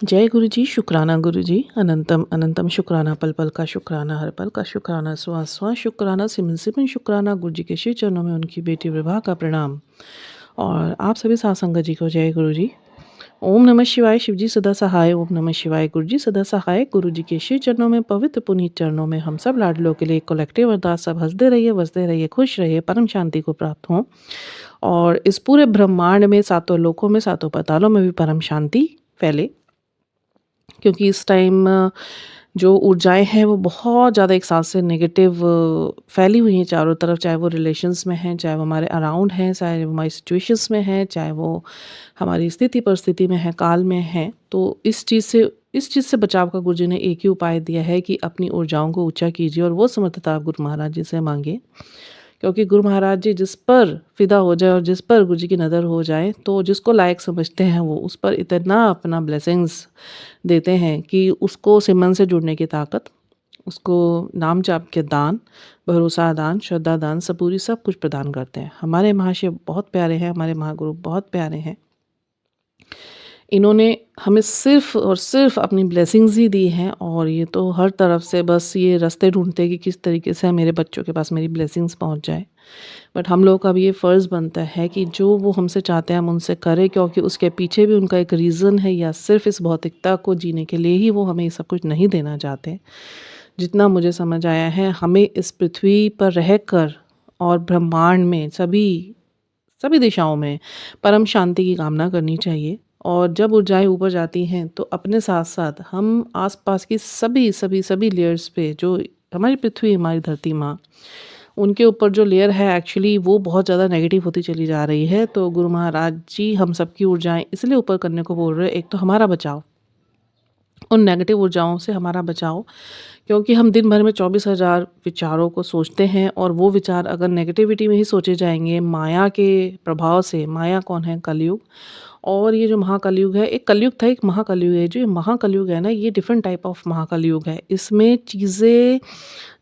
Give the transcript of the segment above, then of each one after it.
जय गुरु जी, शुक्राना गुरु जी, अनंतम अनंतम शुक्राना, पल पल का शुक्राना, हर पल का शुक्राना, श्वास श्वास शुक्राना, सिमन सिमन शुक्राना। गुरु जी के श्री चरणों में उनकी बेटी विभा का प्रणाम। और आप सभी साथ संगत जी को जय गुरु जी। ओम नमः शिवाय, शिव जी सदा सहाय। ओम नमः शिवाय, गुरु जी सदा सहाय। गुरु जी के श्री चरणों में, पवित्र पुनीत चरणों में हम सब लाडलों के लिए कलेक्टिव अरदास, सब हंसते रहिए, बसते रहिए, खुश रहिए, परम शांति को प्राप्त हों। और इस पूरे ब्रह्मांड में, सातों लोकों में, सातों पातालों में भी परम शांति फैले। क्योंकि इस टाइम जो ऊर्जाएँ हैं वो बहुत ज़्यादा एक साथ से नेगेटिव फैली हुई हैं चारों तरफ, चाहे वो रिलेशंस में हैं, चाहे वो हमारे अराउंड हैं, चाहे वो हमारी सिचुएशंस में हैं, चाहे वो हमारी स्थिति परिस्थिति में है, काल में है। तो इस चीज़ से बचाव का गुरु जी ने एक ही उपाय दिया है कि अपनी ऊर्जाओं को ऊँचा कीजिए और वो समर्थता आप गुरु महाराज जी से माँगिए। क्योंकि गुरु महाराज जी जिस पर फ़िदा हो जाए और जिस पर गुरु जी की नज़र हो जाए, तो जिसको लायक समझते हैं वो उस पर इतना अपना ब्लेसिंग्स देते हैं कि उसको सिमरन से जुड़ने की ताकत, उसको नाम जाप के दान, भरोसा दान, श्रद्धा दान, सबूरी सब कुछ प्रदान करते हैं। हमारे महाशिव बहुत प्यारे हैं, हमारे महागुरु बहुत प्यारे हैं। इन्होंने हमें सिर्फ़ और सिर्फ़ अपनी ब्लेसिंग्स ही दी हैं और ये तो हर तरफ से बस ये रास्ते ढूँढते हैं कि किस तरीके से मेरे बच्चों के पास मेरी ब्लेसिंग्स पहुँच जाए। बट हम लोगों का भी ये फ़र्ज़ बनता है कि जो वो हमसे चाहते हैं हम उनसे करें, क्योंकि उसके पीछे भी उनका एक रीज़न है, या सिर्फ़ इस भौतिकता को जीने के लिए ही वो हमें ये सब कुछ नहीं देना चाहते। जितना मुझे समझ आया है, हमें इस पृथ्वी पर रहकर और ब्रह्मांड में सभी सभी दिशाओं में परम शांति की कामना करनी चाहिए। और जब ऊर्जाएँ ऊपर जाती हैं तो अपने साथ-साथ हम आस-पास की सभी लेयर्स पे, जो हमारी पृथ्वी, हमारी धरती माँ, उनके ऊपर जो लेयर है एक्चुअली वो बहुत ज़्यादा नेगेटिव होती चली जा रही है। तो गुरु महाराज जी हम सबकी ऊर्जाएँ इसलिए ऊपर करने को बोल रहे हैं, एक तो हमारा बचाव, उन नेगेटिव ऊर्जाओं से हमारा बचाव। क्योंकि हम दिन भर में 24,000 विचारों को सोचते हैं और वो विचार अगर नेगेटिविटी में ही सोचे जाएँगे, माया के प्रभाव से, माया कौन है? कलयुग। और ये जो महाकलयुग है, एक कलयुग था, एक महाकलयुग है। जो ये महाकलयुग है ना, ये डिफरेंट टाइप ऑफ महाकलयुग है। इसमें चीज़ें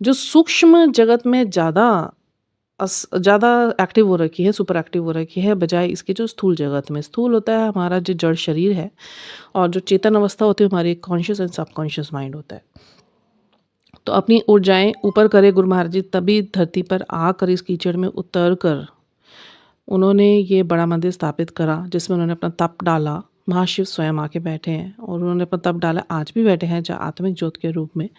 जो सूक्ष्म जगत में ज़्यादा एक्टिव हो रखी है, सुपर एक्टिव हो रखी है, बजाय इसके जो स्थूल जगत में। स्थूल होता है हमारा जो जड़ शरीर है, और जो चेतन अवस्था होती है हमारी कॉन्शियस एंड सबकॉन्शियस माइंड होता है। तो अपनी ऊर्जाएँ ऊपर करे गुरु महाराज जी, तभी धरती पर आकर इस कीचड़ में उतर कर उन्होंने ये बड़ा मंदिर स्थापित करा, जिसमें उन्होंने अपना तप डाला। महाशिव स्वयं आके बैठे हैं और उन्होंने अपना तप डाला, आज भी बैठे हैं आत्मिक ज्योत के रूप में।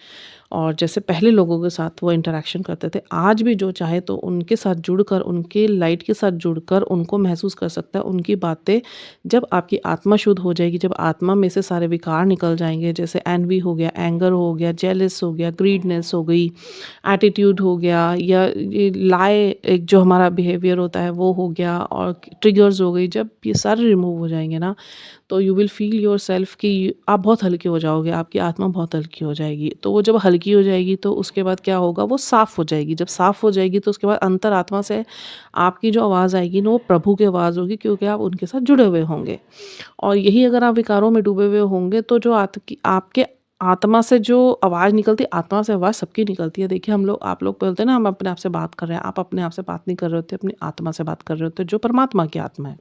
और जैसे पहले लोगों के साथ वो इंटरैक्शन करते थे, आज भी जो चाहे तो उनके साथ जुड़कर, उनके लाइट के साथ जुड़कर उनको महसूस कर सकता है। उनकी बातें, जब आपकी आत्मा शुद्ध हो जाएगी, जब आत्मा में से सारे विकार निकल जाएँगे, जैसे एनवी हो गया, एंगर हो गया, जेलस हो गया, ग्रीडनेस हो गई, एटीट्यूड हो गया, या ये एक जो हमारा बिहेवियर होता है वो हो गया, और ट्रिगर्स हो गई, जब ये सारे रिमूव हो जाएँगे ना, तो यू विल फ़ील योरसेल्फ कि आप बहुत हल्के हो जाओगे, आपकी आत्मा बहुत हल्की हो जाएगी। तो वो जब हल्की हो जाएगी तो उसके बाद क्या होगा, वो साफ़ हो जाएगी। जब साफ़ हो जाएगी तो उसके बाद अंतरात्मा से आपकी जो आवाज़ आएगी ना, वो प्रभु की आवाज़ होगी, क्योंकि आप उनके साथ जुड़े हुए होंगे। और यही अगर आप विकारों में डूबे हुए होंगे तो जो आपके आत्मा से जो आवाज़ निकलती है, आत्मा से आवाज़ सबकी निकलती है। देखिए आप लोग बोलते हैं ना, हम अपने आप से बात कर रहे हैं, आप अपने आप से बात नहीं कर रहे होते, अपनी आत्मा से बात कर रहे होते, जो परमात्मा की आत्मा है।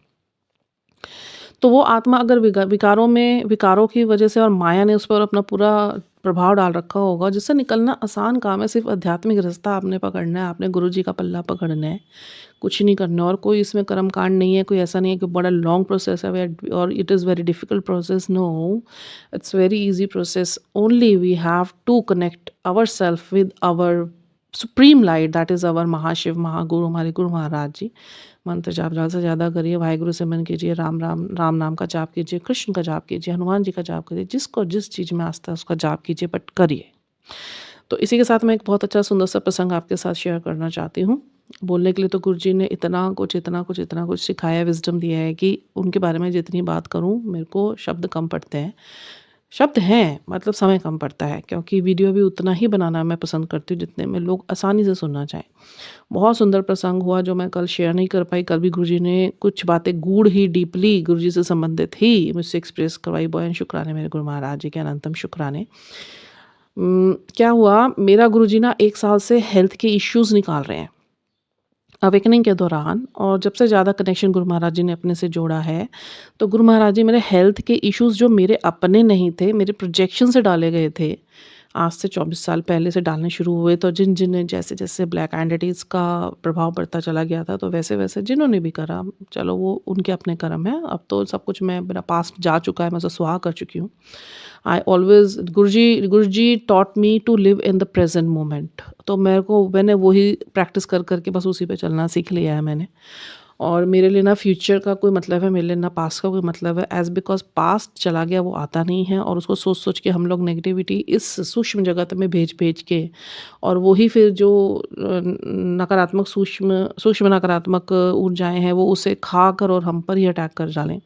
तो वो आत्मा अगर विकारों की वजह से और माया ने उस पर अपना पूरा प्रभाव डाल रखा होगा, जिससे निकलना आसान काम है। सिर्फ़ आध्यात्मिक रास्ता आपने पकड़ना है, आपने गुरु जी का पल्ला पकड़ना है, कुछ नहीं करना। और कोई इसमें कर्मकांड नहीं है, कोई ऐसा नहीं है कि बड़ा लॉन्ग प्रोसेस है और it is very difficult process. No, it's very easy process. Only we have to connect ourselves with our supreme light, that is our Mahashiv, Mahaguru, हमारे गुरु महाराज जी। मंत्र जाप ज़्यादा से ज़्यादा करिए, वाहेगुरु सिमरन कीजिए, राम नाम का जाप कीजिए, कृष्ण का जाप कीजिए, हनुमान जी का जाप कीजिए, जिसको जिस चीज़ में आस्था है उसका जाप कीजिए, बट करिए। तो इसी के साथ मैं एक बहुत अच्छा सुंदर सा प्रसंग आपके साथ शेयर करना चाहती हूँ। बोलने के लिए तो गुरु जी ने इतना कुछ सिखाया, विज़डम दिया है कि उनके बारे में जितनी बात करूँ मेरे को शब्द कम पड़ते हैं। शब्द हैं, मतलब समय कम पड़ता है, क्योंकि वीडियो भी उतना ही बनाना मैं पसंद करती हूँ जितने में लोग आसानी से सुनना चाहें। बहुत सुंदर प्रसंग हुआ जो मैं कल शेयर नहीं कर पाई। कल भी गुरुजी ने कुछ बातें गूढ़ ही डीपली गुरुजी से संबंधित ही मुझसे एक्सप्रेस करवाई। बहुत शुक्राने मेरे गुरु महाराज जी के, अनंतम शुक्राने। क्या हुआ, मेरा गुरुजी ना 1 साल से हेल्थ के इश्यूज़ निकाल रहे हैं। अवेकनिंग के दौरान और जब से ज़्यादा कनेक्शन गुरु महाराज जी ने अपने से जोड़ा है, तो गुरु महाराज जी मेरे हेल्थ के इश्यूज़ जो मेरे अपने नहीं थे, मेरे प्रोजेक्शन से डाले गए थे, आज से 24 साल पहले से डालने शुरू हुए। तो जिन-जिन ने जैसे-जैसे ब्लैक एंटिटीज़ का प्रभाव बढ़ता चला गया था, तो वैसे-वैसे जिन्होंने भी करा, चलो वो उनके अपने कर्म हैं। अब तो सब कुछ मेरा पास्ट जा चुका है, मैं उसे सुहा कर चुकी हूँ। I always guruji taught me to live in the present moment. तो मैंने वही प्रैक्टिस कर के बस उसी पे चलना सीख लिया है मैंने। और मेरे लिए ना फ्यूचर का कोई मतलब है, मेरे लिए ना पास्ट का कोई मतलब है, एज़ बिकॉज़ पास्ट चला गया वो आता नहीं है, और उसको सोच-सोच के हम लोग नेगेटिविटी इस सूक्ष्म जगत में भेज-भेज के, और वही फिर जो नकारात्मक सूक्ष्म नकारात्मक ऊर्जाएँ हैं, वो उसे खाकर और हम पर ही अटैक कर डालें।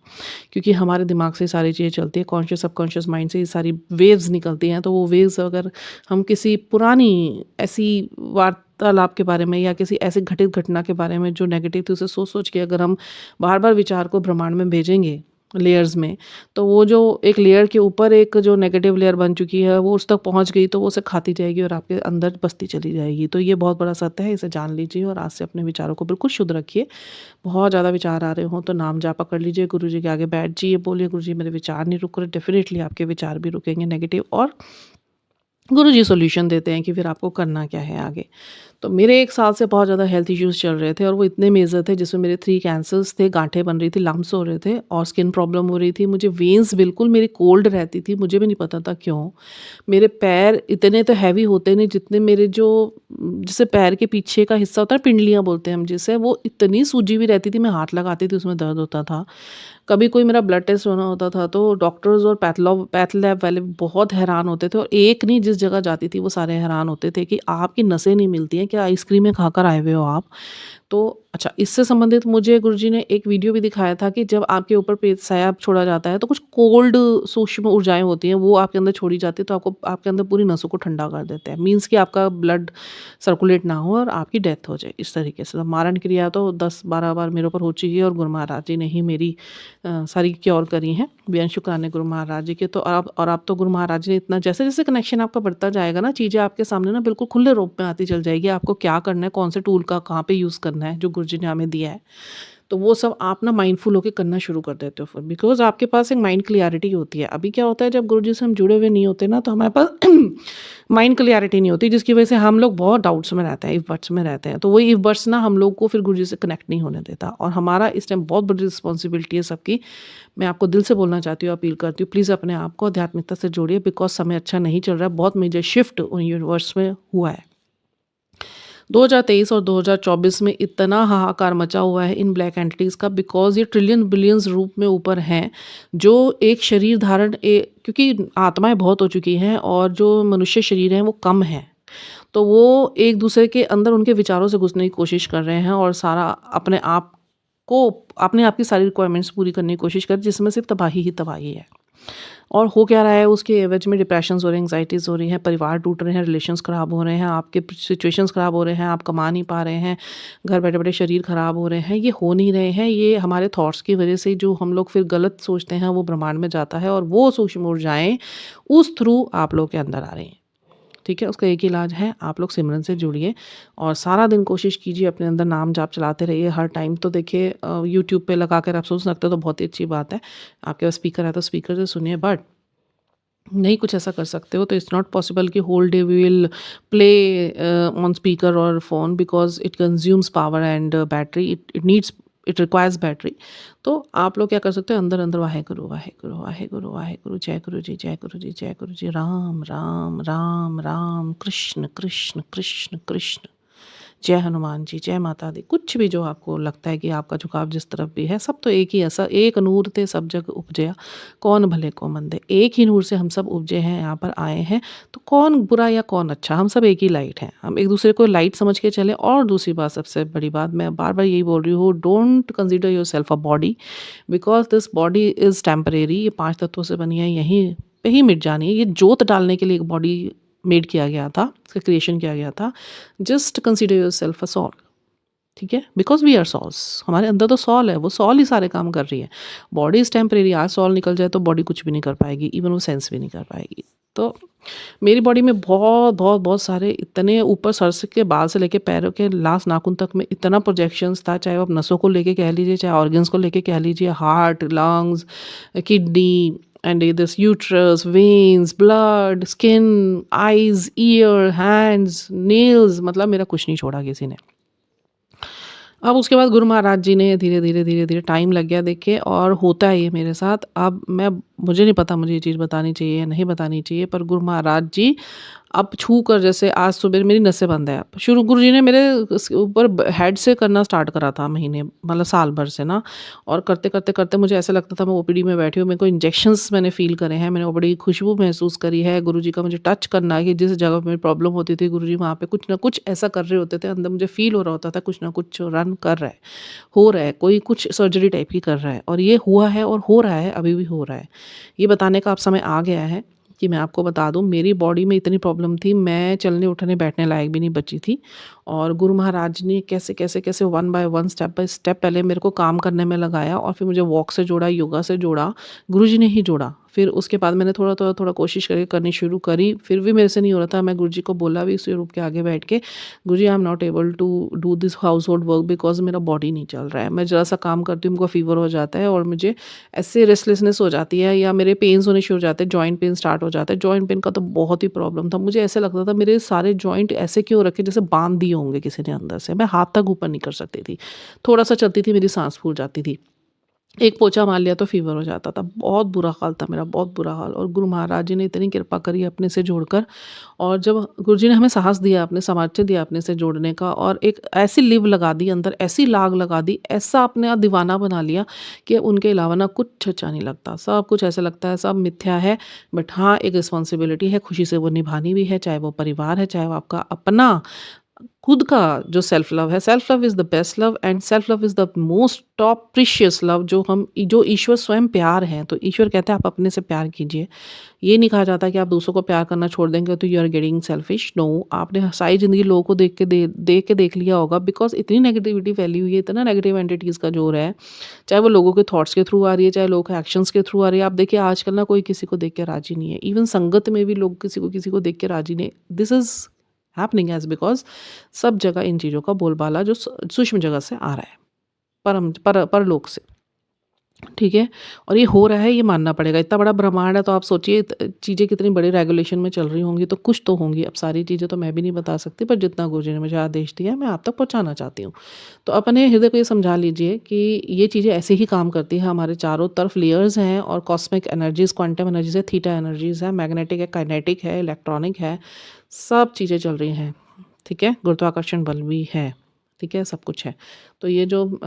क्योंकि हमारे दिमाग से सारी चीज़ें चलती हैं, कॉन्शियस सबकॉन्शियस माइंड से ये सारी वेव्स निकलती हैं, तो वो वेव्स अगर हम किसी पुरानी ऐसी वार्तालाप के बारे में या किसी ऐसी घटित घटना के बारे में जो नेगेटिव थी, उसे सोच-सोच के अगर हम बार-बार विचार को ब्रह्मांड में भेजेंगे लेयर्स में, तो वो जो एक लेयर के ऊपर एक जो नेगेटिव लेयर बन चुकी है, वो उस तक पहुँच गई, तो वो उसे खाती जाएगी और आपके अंदर बसती चली जाएगी। तो ये बहुत बड़ा सत्य है, इसे जान लीजिए और आज से अपने विचारों को बिल्कुल शुद्ध रखिए। बहुत ज़्यादा विचार आ रहे हों तो नाम जाप कर लीजिए, गुरुजी के आगे बैठ जाइए, बोलिए गुरुजी मेरे विचार नहीं रुक रहे, डेफ़िनिटली आपके विचार भी रुकेंगे नेगेटिव, और गुरुजी सॉल्यूशन देते हैं कि फिर आपको करना क्या है आगे। तो मेरे 1 साल से बहुत ज़्यादा हेल्थ इश्यूज़ चल रहे थे और वो इतने मेजर थे, जिसमें मेरे 3 कैंसर्स थे, गाँठें बन रही थी, लम्प्स हो रहे थे और स्किन प्रॉब्लम हो रही थी। मुझे वेन्स बिल्कुल मेरी कोल्ड रहती थी, मुझे भी नहीं पता था क्यों? मेरे पैर इतने तो हैवी होते नहीं जितने मेरे जो जैसे पैर के पीछे का हिस्सा होता है, पिंडलियाँ बोलते हैं हम जिसे, वो इतनी सूजी हुई रहती थी, मैं हाथ लगाती थी उसमें दर्द होता था। कभी कोई मेरा ब्लड टेस्ट होना होता था, तो डॉक्टर्स और पैथ लैब वाले बहुत हैरान होते थे, और एक नहीं, जिस जगह जाती थी वो सारे हैरान होते थे कि आपकी नसें नहीं मिलती हैं क्या? आइसक्रीमें खाकर आए हुए हो आप? तो अच्छा, इससे संबंधित मुझे गुरुजी ने एक वीडियो भी दिखाया था कि जब आपके ऊपर पेट साया छोड़ा जाता है, तो कुछ कोल्ड सूक्ष्म ऊर्जाएँ होती हैं, वो आपके अंदर छोड़ी जाती है, तो आपको आपके अंदर पूरी नसों को ठंडा कर देते हैं। मीन्स कि आपका ब्लड सर्कुलेट ना हो और आपकी डेथ हो जाए, इस तरीके से। तो मारण क्रिया तो 10-12 बार मेरे ऊपर हो चुकी है, और गुरु महाराज जी ने ही मेरी सारी क्योर करी हैं। बेअंत शुक्राने गुरु महाराज जी के। तो अब तो गुरु महाराज जी ने इतना, जैसे-जैसे कनेक्शन आपका बढ़ता जाएगा ना, चीज़ें आपके सामने ना बिल्कुल खुले रूप में आती चल जाएगी। आपको क्या करना है, कौन से टूल का कहाँ पे यूज़ करना है, जो गुरुजी ने हमें दिया है। तो वो सब आप ना माइंडफुल होके करना शुरू कर देते हो फिर, बिकॉज़ आपके पास एक माइंड क्लैरिटी होती है। अभी क्या होता है, जब गुरुजी से हम जुड़े हुए नहीं होते ना, तो हमारे पास माइंड क्लैरिटी नहीं होती, जिसकी वजह से हम लोग बहुत डाउट्स में रहते हैं, इफ बट्स में रहते हैं। तो वही इफ बट्स ना हम लोग को फिर गुरुजी से कनेक्ट नहीं होने देता, और हमारा इस टाइम बहुत बड़ी रिस्पॉन्सिबिलिटी है सबकी। मैं आपको दिल से बोलना चाहती हूँ, अपील करती हूँ, प्लीज़ अपने आप को आध्यात्मिकता से जोड़िए, बिकॉज़ समय अच्छा नहीं चल रहा है। बहुत मेजर शिफ्ट यूनिवर्स में हुआ है। 2023 और 2024 में इतना हाहाकार मचा हुआ है इन ब्लैक एंटिटीज़ का, बिकॉज़ ये ट्रिलियन बिलियंस रूप में ऊपर हैं, जो एक शरीर धारण क्योंकि आत्माएँ बहुत हो चुकी हैं और जो मनुष्य शरीर हैं वो कम हैं। तो वो एक दूसरे के अंदर उनके विचारों से घुसने की कोशिश कर रहे हैं, और सारा को अपने आप की सारी रिक्वायरमेंट्स पूरी करने की कोशिश कर रहे हैं, जिसमें सिर्फ तबाही ही तबाही है। और हो क्या रहा है, उसके एवज में डिप्रेशंस हो रहे हैं, एंग्जाइटीज़ हो रही हैं, परिवार टूट रहे हैं, रिलेशंस ख़राब हो रहे हैं, आपके सिचुएशंस ख़राब हो रहे हैं, आप कमा नहीं पा रहे हैं, घर बैठे-बैठे शरीर ख़राब हो रहे हैं, ये हो नहीं रहे हैं। ये हमारे थॉट्स की वज़ह से, जो हम लोग फिर गलत सोचते हैं, वो ब्रह्मांड में जाता है, और वो सूक्ष्म ऊर्जाएँ उस थ्रू आप लोग के अंदर आ रही हैं। ठीक है? उसका एक ही इलाज है, आप लोग सिमरन से जुड़िए और सारा दिन कोशिश कीजिए अपने अंदर नाम जाप चलाते रहिए हर टाइम। तो देखिए यूट्यूब पे लगा कर आप सुन सकते हो, तो बहुत ही अच्छी बात है। आपके पास स्पीकर है तो स्पीकर से सुनिए, बट नहीं कुछ ऐसा कर सकते हो तो इट्स नॉट पॉसिबल कि whole day we will play on speaker और phone, because it consumes power and battery, it requires battery. तो आप लोग क्या कर सकते हो, अंदर-अंदर वाहेगुरु, वाहेगुरु, वाहेगुरु, वाहेगुरु, जय गुरु जी, जय गुरु जी, जय गुरु जी, राम, राम, राम, राम, कृष्ण, कृष्ण, कृष्ण, कृष्ण। जय हनुमान जी, जय माता दी। कुछ भी जो आपको लगता है कि आपका झुकाव जिस तरफ भी है, सब तो एक ही ऐसा, एक नूर ते सब जग उपजया, कौन भले को मंदे। एक ही नूर से हम सब उपजे हैं, यहाँ पर आए हैं, तो कौन बुरा या कौन अच्छा, हम सब एक ही लाइट हैं। हम एक दूसरे को लाइट समझ के चलें। और दूसरी बात, सबसे बड़ी बात, मैं बार-बार यही बोल रही हूँ, don't consider yourself a body, because this body is temporary. ये 5 तत्वों से बनी है, यहीं पे ही मिट जानी है। ये जोत डालने के लिए एक बॉडी मेड किया गया था, इसका क्रिएशन किया गया था। Just consider yourself a soul, ठीक है? बिकॉज़ वी आर सॉल्स, हमारे अंदर तो सॉल है, वो सॉल ही सारे काम कर रही है। बॉडी इज़ टेम्परेरी, आज सॉल निकल जाए तो बॉडी कुछ भी नहीं कर पाएगी, इवन वो सेंस भी नहीं कर पाएगी। तो मेरी बॉडी में बहुत सारे इतने ऊपर सर से के बाल से लेके पैरों के लास्ट नाखून तक में इतना प्रोजेक्शंस था, चाहे वो आप नसों को लेके कह लीजिए, चाहे ऑर्गन्स को लेके कह लीजिए, heart, lungs, kidney and this uterus, veins, blood, skin, eyes, year, hands, nails, मतलब मेरा कुछ नहीं छोड़ा किसी ने। अब उसके बाद गुरु महाराज जी ने धीरे-धीरे टाइम लग गया देखिए, और होता है ये मेरे साथ। अब मुझे नहीं पता मुझे ये चीज़ बतानी चाहिए या नहीं बतानी चाहिए, पर गुरु महाराज जी अब छू कर, जैसे आज सुबह मेरी नसें बंद है। अब शुरू गुरुजी ने मेरे ऊपर हेड से करना स्टार्ट करा था महीने, मतलब साल भर से ना, और करते मुझे ऐसा लगता था मैं ओपीडी में बैठी हूँ, मेरे को इंजेक्शंस मैंने फ़ील करे हैं, मैंने वो बड़ी खुशबू महसूस करी है गुरुजी का मुझे टच करना, कि जिस जगह पे मेरी प्रॉब्लम होती थी गुरुजी वहाँ पे कुछ ना कुछ ऐसा कर रहे होते थे, अंदर मुझे फ़ील हो रहा होता था कुछ ना कुछ रन कर रहा है, हो रहा है, कोई कुछ सर्जरी टाइप की कर रहा है, और ये हुआ है और हो रहा है, अभी भी हो रहा है। ये बताने का अब समय आ गया है कि मैं आपको बता दूँ, मेरी बॉडी में इतनी प्रॉब्लम थी, मैं चलने उठने बैठने लायक भी नहीं बची थी, और गुरु महाराज ने कैसे one by one, step by step पहले मेरे को काम करने में लगाया, और फिर मुझे वॉक से जोड़ा, योगा से जोड़ा, गुरुजी ने ही जोड़ा। फिर उसके बाद मैंने थोड़ा कोशिश करके करनी शुरू करी, फिर भी मेरे से नहीं हो रहा था। मैं गुरुजी को बोला भी स्वरूप के आगे बैठ के, Guruji I am not able to do this household work because मेरा बॉडी नहीं चल रहा है। मैं ज़रा-सा काम करती हूँ, मेरे को फ़ीवर हो जाता है, और मुझे ऐसे रेस्टलेसनेस हो जाती है, या मेरे पेन्स होने शुरू हो जाते हैं, जॉइंट पेन स्टार्ट हो जाता है। जॉइंट पेन का तो बहुत ही प्रॉब्लम था। मुझे ऐसा लगता था मेरे सारे जॉइंट ऐसे क्यों रखे जैसे बाँध दिए होंगे किसी ने अंदर से। मैं हाथ तक ऊपर नहीं कर सकती थी। थोड़ा-सा चलती थी, मेरी साँस फूल जाती थी। एक पोछा मार लिया तो फ़ीवर हो जाता था। बहुत बुरा हाल था मेरा, बहुत बुरा हाल, और गुरु महाराज जी ने इतनी कृपा करी अपने से जोड़कर, और जब गुरुजी ने हमें साहस दिया, अपने सामर्थ्य दिया अपने से जोड़ने का, और एक ऐसी लिव लगा दी अंदर, ऐसी लाग लगा दी, ऐसा अपने आप दीवाना बना लिया कि उनके अलावा ना कुछ अच्छा नहीं लगता। सब कुछ ऐसा लगता है सब मिथ्या है, बट हाँ, एक रिस्पॉन्सिबिलिटी है, खुशी से वो निभानी भी है, चाहे वो परिवार है, चाहे वो आपका अपना खुद का जो सेल्फ लव है। Self love is the best love, and self love is the most top precious love, जो ईश्वर स्वयं प्यार है। तो ईश्वर कहते हैं आप अपने से प्यार कीजिए। ये नहीं कहा जाता कि आप दूसरों को प्यार करना छोड़ देंगे तो you are getting selfish. No, आपने सारी ज़िंदगी लोगों को देख के देख लिया होगा, बिकॉज़ इतनी नेगेटिविटी फैली हुई है, इतना नेगेटिव एंटिटीज़ का ज़ोर है। चाहे वो लोगों के थॉट्स के थ्रू आ रही है, चाहे लोगों के एक्शंस के थ्रू आ रही है। आप देखिए आजकल ना कोई किसी को देख के राज़ी नहीं है। इवन संगत में भी लोग किसी को देख के राज़ी नहीं। This is happening as because सब जगह इन चीज़ों का बोलबाला जो सूक्ष्म जगत से आ रहा है, परलोक से। ठीक है? और ये हो रहा है, ये मानना पड़ेगा। इतना बड़ा ब्रह्मांड है, तो आप सोचिए चीज़ें कितनी बड़ी रेगुलेशन में चल रही होंगी, तो कुछ तो होंगी। अब सारी चीज़ें तो मैं भी नहीं बता सकती, पर जितना गुरुजी ने मुझे आदेश दिया है, मैं आप तक पहुँचाना चाहती हूँ। तो अपने हृदय को ये समझा लीजिए कि ये चीज़ें ऐसे ही काम करती हैं। हमारे चारों तरफ लेयर्स हैं, और कॉस्मिक एनर्जीज़, क्वांटम एनर्जीज़ है, थीटा एनर्जीज़ है, मैग्नेटिक है, काइनेटिक है, इलेक्ट्रॉनिक है, सब चीज़ें चल रही हैं। ठीक है? गुरुत्वाकर्षण बल भी है। ठीक है? सब कुछ है। तो ये जो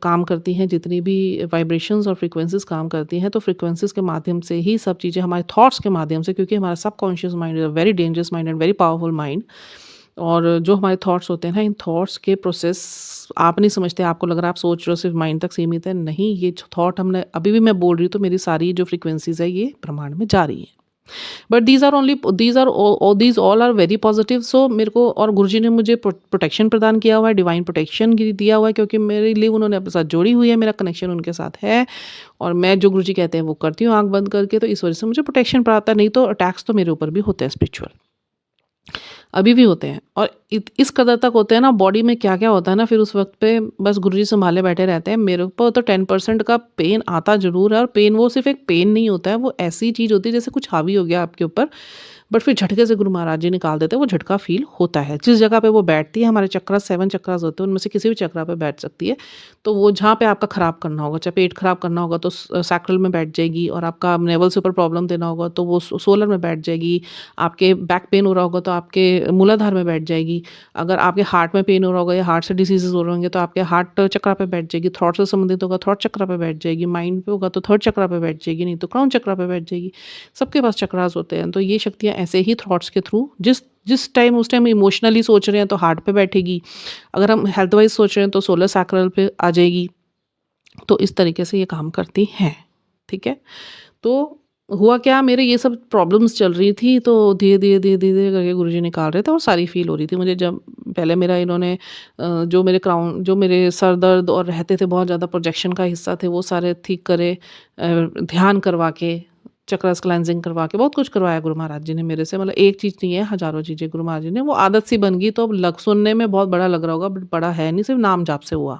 काम करती हैं, जितनी भी वाइब्रेशंस और फ्रीक्वेंसीज़ काम करती हैं, तो फ्रीक्वेंसीज़ के माध्यम से ही सब चीज़ें, हमारे थॉट्स के माध्यम से, क्योंकि हमारा subconscious mind is a very dangerous mind and very powerful mind, और जो हमारे थॉट्स होते हैं ना, इन थॉट्स के प्रोसेस आप नहीं समझते, आपको लग रहा है आप सोच रहे हो सिर्फ माइंड तक सीमित है। नहीं, ये जो थॉट हमने अभी भी मैं बोल रही हूँ, तो मेरी सारी जो फ्रीक्वेंसीज़ है, ये ब्रह्मांड में जा रही हैं। But these all are very positive. So मेरे को, और गुरुजी ने मुझे प्रोटेक्शन प्रदान किया हुआ है, डिवाइन प्रोटेक्शन दिया हुआ है, क्योंकि मेरे लिए उन्होंने अपने साथ जोड़ी हुई है, मेरा कनेक्शन उनके साथ है, और मैं जो गुरुजी कहते हैं वो करती हूँ आंख बंद करके। तो इस वजह से मुझे प्रोटेक्शन प्राप्त है। नहीं तो अटैक्स तो मेरे ऊपर भी होते हैं स्पिरिचुअल, अभी भी होते हैं, और इस कदर तक होते हैं ना, बॉडी में क्या क्या होता है ना, फिर उस वक्त पे बस गुरुजी संभाले बैठे रहते हैं। मेरे ऊपर तो 10% का पेन आता ज़रूर है, और पेन वो सिर्फ एक पेन नहीं होता है, वो ऐसी चीज़ होती है जैसे कुछ हावी हो गया आपके ऊपर, बट फिर झटके से गुरु महाराज जी निकाल देते हैं। वो झटका फील होता है जिस जगह पे वो बैठती है। हमारे चक्रा 7 चक्रास होते हैं, उनमें से किसी भी चक्रा पे बैठ सकती है। तो वो जहाँ पे आपका खराब करना होगा, चाहे पेट खराब करना होगा तो सैक्रल में बैठ जाएगी, और आपका नेवल से ऊपर प्रॉब्लम देना होगा तो वो सोलर में बैठ जाएगी। आपके बैक पेन हो रहा होगा तो आपके मूलाधार में बैठ जाएगी। अगर आपके हार्ट में पेन हो रहा होगा, या हार्ट से डिसीजेज हो रहे होंगे, तो आपके हार्ट चक्रा पे बैठ जाएगी। थॉट से संबंधित होगा, थॉट चक्रा पे बैठ जाएगी। माइंड पे होगा तो थर्ड चक्रा पे बैठ जाएगी, नहीं तो क्राउन चक्रा पे बैठ जाएगी। सबके पास चक्रास होते हैं। तो ये शक्तियाँ ऐसे ही थॉट्स के थ्रू, जिस जिस टाइम उस टाइम इमोशनली सोच रहे हैं तो हार्ट पे बैठेगी, अगर हम हेल्थ वाइज सोच रहे हैं तो सोलर सैक्रल पे आ जाएगी। तो इस तरीके से ये काम करती हैं। ठीक है? तो हुआ क्या, मेरे ये सब प्रॉब्लम्स चल रही थी, तो धीरे-धीरे करके गुरुजी निकाल रहे थे, और सारी फ़ील हो रही थी मुझे। जब पहले मेरा इन्होंने जो मेरे सर दर्द और रहते थे बहुत ज़्यादा, प्रोजेक्शन का हिस्सा थे, वो सारे ठीक करे, ध्यान करवा के, चक्रस क्लेंजिंग करवा के बहुत कुछ करवाया गुरु महाराज जी ने मेरे से, मतलब एक चीज़ नहीं है, हज़ारों चीज़ें गुरु महाराज जी ने, वो आदत सी बन गई। तो अब लग सुनने में बहुत बड़ा लग रहा होगा बट बड़ा है नहीं, सिर्फ़ नाम जाप से हुआ।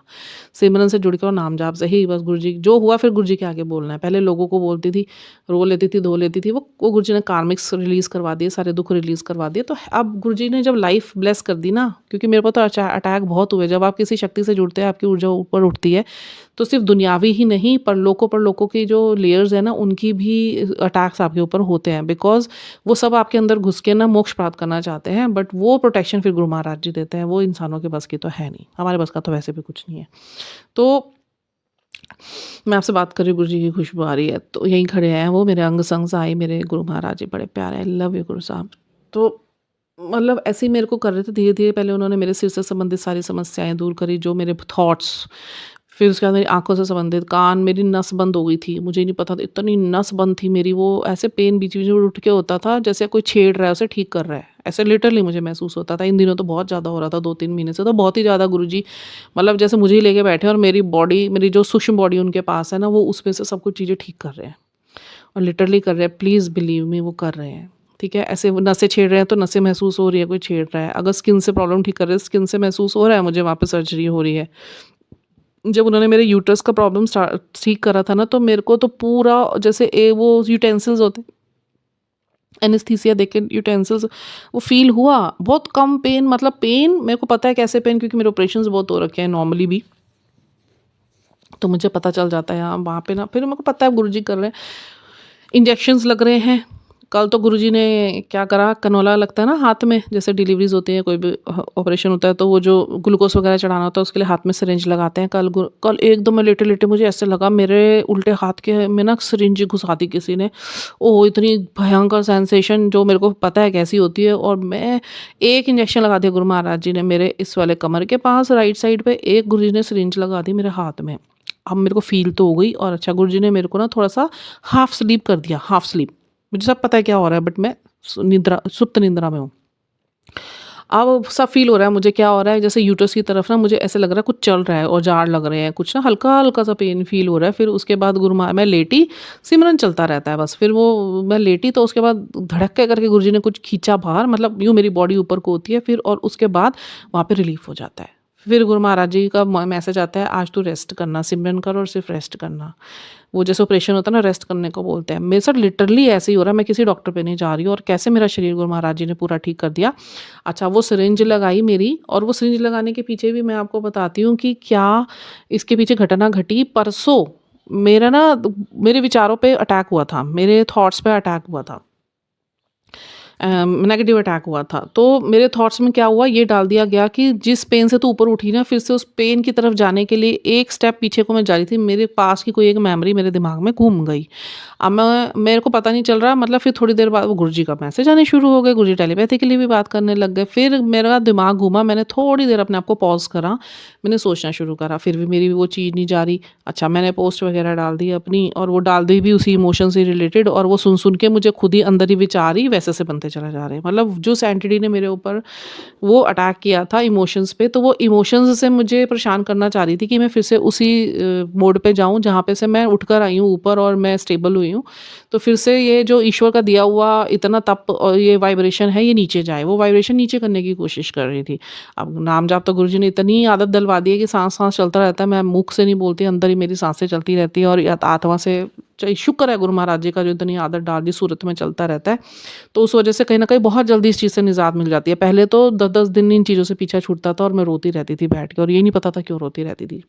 सिमरन से जुड़ के और नाम जाप से ही बस गुरुजी जो हुआ फिर गुरुजी के आगे बोलना है। पहले लोगों को बोलती थी, रो लेती थी, धो लेती थी, वो गुरुजी ने कार्मिक्स रिलीज़ करवा दिए, सारे दुःख रिलीज़ करवा दिए। तो अब गुरुजी ने जब लाइफ़ ब्लेस कर दी ना, क्योंकि मेरे को तो अटैक बहुत हुए, जब आप किसी शक्ति से जुड़ते हैं आपकी ऊर्जा ऊपर उठती है, तो सिर्फ़ दुनियावी ही नहीं परलोकों की जो लेयर्स है ना, उनकी भी अटैक्स आपके ऊपर होते हैं, बिकॉज़ वो सब आपके अंदर घुस के ना मोक्ष प्राप्त करना चाहते हैं, बट वो प्रोटेक्शन फिर गुरु महाराज जी देते हैं, वो इंसानों के बस की तो है नहीं, हमारे बस का तो वैसे भी कुछ नहीं है। तो मैं आपसे बात कर रही हूँ, गुरुजी की खुशबू आ रही है, तो यहीं खड़े हैं वो, मेरे अंग संग साई मेरे गुरु महाराज जी, बड़े प्यारे, आई लव यू गुरु साहब। तो मतलब ऐसे ही मेरे को कर रहे थे, धीरे-धीरे पहले उन्होंने मेरे सिर से संबंधित सारी समस्याएँ दूर करी, जो मेरे थॉट्स, फिर उसके बाद मेरी आँखों से संबंधित, कान, मेरी नस बंद हो गई थी, मुझे नहीं पता था, इतनी नस बंद थी मेरी, वो ऐसे पेन बीच-बीच में उठ के होता था, जैसे कोई छेड़ रहा है, उसे ठीक कर रहा है, ऐसे लिटरली मुझे महसूस होता था। इन दिनों तो बहुत ज़्यादा हो रहा था, 2-3 महीने से तो बहुत ही ज़्यादा गुरुजी, मतलब जैसे मुझे ही लेके बैठे हैं और मेरी बॉडी, मेरी जो सूक्ष्म बॉडी उनके पास है ना, वो उसमें से सब कुछ चीज़ें ठीक कर रहे हैं और लिटरली कर रहे हैं, प्लीज़ बिलीव मी, वो कर रहे हैं। ठीक है, ऐसे वो नसें छेड़ रहे हैं तो नसें महसूस हो रही है, कोई छेड़ रहा है। अगर स्किन से प्रॉब्लम ठीक कर रहे हैं, स्किन से महसूस हो रहा है, मुझे वहाँ पे सर्जरी हो रही है। जब उन्होंने मेरे यूट्रस का प्रॉब्लम ठीक करा था ना, तो मेरे को तो पूरा जैसे वो यूटेंसिल्स होते, एनेस्थीसिया देके यूटेंसिल्स, वो फील हुआ, बहुत कम पेन, मतलब पेन मेरे को पता है कैसे पेन, क्योंकि मेरे ऑपरेशंस बहुत हो रखे हैं नॉर्मली भी, तो मुझे पता चल जाता है। हाँ, वहाँ पे ना फिर मेरे को पता है गुरुजी कर रहे हैं, इंजेक्शंस लग रहे हैं। कल तो गुरुजी ने क्या करा, कनोला लगता है ना हाथ में, जैसे डिलीवरीज़ होती हैं, कोई भी ऑपरेशन होता है तो वो जो ग्लूकोज़ वगैरह चढ़ाना होता है उसके लिए हाथ में सिरिंज लगाते हैं। कल एकदम मैं लेटे-लेटे मुझे ऐसे लगा मेरे उल्टे हाथ के में ना सिरिंज घुसा दी किसी ने। ओह! इतनी भयंकर सेंसेशन, जो मेरे को पता है कैसी होती है, और मैं एक इंजेक्शन लगा दिया गुरु महाराज जी ने मेरे इस वाले कमर के पास राइट साइड पे, एक गुरुजी ने सिरिंज लगा दी मेरे हाथ में। अब मेरे को फ़ील तो हो गई, और अच्छा गुरुजी ने मेरे को ना थोड़ा-सा हाफ स्लीप कर दिया, हाफ स्लीप। मुझे सब पता है क्या हो रहा है, बट मैं सुप्त निद्रा में हूँ। अब सब फ़ील हो रहा है मुझे, क्या हो रहा है, जैसे यूट्रस की तरफ ना मुझे ऐसे लग रहा है कुछ चल रहा है, और जाड़ लग रहे हैं, कुछ ना हल्का-हल्का सा पेन फ़ील हो रहा है। फिर उसके बाद मैं लेटी, सिमरन चलता रहता है बस। फिर वो मैं लेटी तो उसके बाद धड़क के करके गुरुजी ने कुछ खींचा बाहर, मतलब यूँ मेरी बॉडी ऊपर को होती है फिर, और उसके बाद वहाँ पे रिलीफ़ हो जाता है। फिर गुरु महाराज जी का मैसेज आता है, आज तू रेस्ट करना, सिमरन कर और सिर्फ रेस्ट करना। वो जैसे ऑपरेशन होता है ना, रेस्ट करने को बोलते हैं। मेरे साथ लिटरली ऐसे ही हो रहा है, मैं किसी डॉक्टर पे नहीं जा रही हूँ, और कैसे मेरा शरीर गुरु महाराज जी ने पूरा ठीक कर दिया। अच्छा, वो सिरिंज लगाई मेरी, और वो सिरिंज लगाने के पीछे भी मैं आपको बताती हूँ कि क्या इसके पीछे घटना घटी। परसों मेरा ना मेरे विचारों पे अटैक हुआ था, मेरे थॉट्स पे अटैक हुआ था। नेगेटिव अटैक हुआ था। तो मेरे थॉट्स में क्या हुआ, ये डाल दिया गया कि जिस पेन से तू ऊपर उठी ना, फिर से उस पेन की तरफ जाने के लिए एक स्टेप पीछे को मैं जा रही थी। मेरे पास की कोई एक मेमोरी मेरे दिमाग में घूम गई। अब मेरे को पता नहीं चल रहा, मतलब फिर थोड़ी देर बाद वो गुरुजी का मैसेज आने शुरू हो गए, गुरुजी टेलीपैथी के लिए भी बात करने लग गए। फिर मेरा दिमाग घूमा, मैंने थोड़ी देर अपने आप को पॉज़ करा, मैंने सोचना शुरू करा, फिर भी मेरी वो चीज़ नहीं जा रही। अच्छा, मैंने पोस्ट वगैरह डाल दी अपनी, और वो डाल दी भी उसी इमोशन से रिलेटेड, और वो सुन के मुझे खुद ही अंदर ही विचार ही वैसे से बनते चले जा रहे हैं। मतलब जो एंटिटी ने मेरे ऊपर वो अटैक किया था इमोशंस पे, तो वो इमोशंस से मुझे परेशान करना चाह रही थी कि मैं फिर से उसी मोड पे जाऊँ जहाँ पे से मैं उठकर आई हूँ ऊपर, और मैं स्टेबल हुई हूँ। तो फिर से ये जो ईश्वर का दिया हुआ इतना तप और ये वाइब्रेशन है, ये नीचे जाए, वो वाइब्रेशन नीचे करने की कोशिश कर रही थी। अब नाम जाप तो गुरुजी ने इतनी आदत डलवा दी है कि सांस चलता रहता है, मैं मुख से नहीं बोलती, अंदर ही मेरी सांसें चलती रहती है, और आत्मा से शुक्र है गुरु महाराज जी का, जो इतनी आदत डाल दी, सूरत में चलता रहता है। तो उस वजह से कहीं न कहीं बहुत जल्दी इस चीज़ से निजात मिल जाती है। पहले तो 10-10 दिन इन चीज़ों से पीछा छूटता था, और मैं रोती रहती थी बैठ के, और ये नहीं पता था क्यों रोती रहती थी।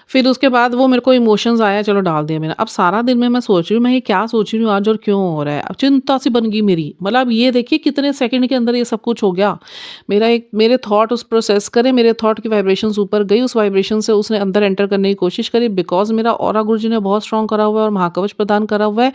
फिर उसके बाद वो मेरे को इमोशंस आया, चलो डाल दिया मैंने। अब सारा दिन में मैं सोच रही हूँ, मैं ये क्या सोच रही हूँ आज और क्यों हो रहा है? अब चिंता सी बन गई मेरी। मतलब ये देखिए कितने सेकंड के अंदर ये सब कुछ हो गया। मेरे थॉट उस प्रोसेस करे, मेरे थॉट की वाइब्रेशंस ऊपर गई, उस वाइब्रेशन से उसने अंदर एंटर करने की कोशिश करी, बिकॉज़ मेरा ऑरा गुरुजी ने बहुत स्ट्रॉन्ग करा हुआ है और महाकवच प्रदान करा हुआ है।